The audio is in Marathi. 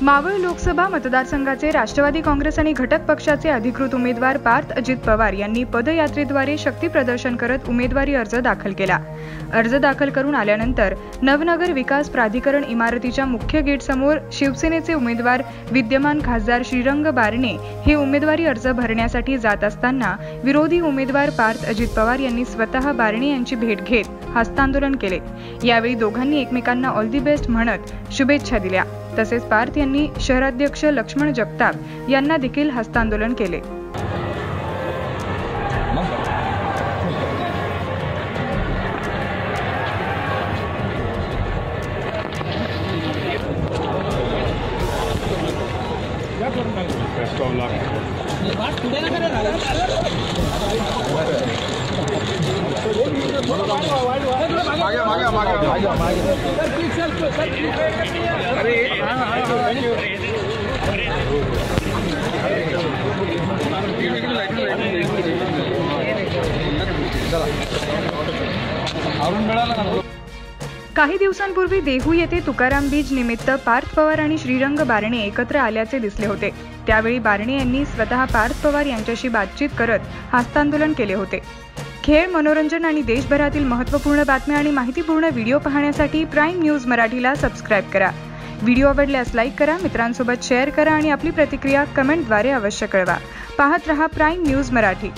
मावळ लोकसभा मतदारसंघाचे राष्ट्रवादी काँग्रेस आणि घटक पक्षाचे अधिकृत उमेदवार पार्थ अजित पवार यांनी पदयात्रेद्वारे शक्ती प्रदर्शन करत उमेदवारी अर्ज दाखल केला। अर्ज दाखल करून आल्यानंतर नवनगर विकास प्राधिकरण इमारतीच्या मुख्य गेट समोर शिवसेनेचे उमेदवार विद्यमान खासदार श्रीरंग बारणे हे उमेदवारी अर्ज भरण्यासाठी जात असताना विरोधी उमेदवार पार्थ अजित पवार यांनी स्वतः बारणे यांची भेट घेत हस्तांदोलन केले। यावेळी दोघांनी एकमेकांना ऑल दी बेस्ट म्हणत शुभेच्छा दिल्या। तसेच पार्थ यांनी शहराध्यक्ष लक्ष्मण जगताप यांना देखील हस्तांदोलन केले। काही दिवसांपूर्वी देहू येथे तुकाराम बीज निमित्त पार्थ पवार आणि श्रीरंग बारणे एकत्र आल्याचे दिसले होते। त्यावेळी बारणे यांनी स्वतः पार्थ पवार यांच्याशी बातचीत करत हस्तांदोलन केले होते। खेळ, मनोरंजन आणि देशभरातील महत्त्वपूर्ण बातम्या आणि माहितीपूर्ण व्हिडिओ पाहण्यासाठी प्राईम न्यूज मराठीला सबस्क्राईब करा। व्हिडिओ आवडल्यास लाईक करा, मित्रांसोबत शेअर करा आणि आपली प्रतिक्रिया कमेंटद्वारे अवश्य कळवा। पाहत रहा प्राईम न्यूज मराठी।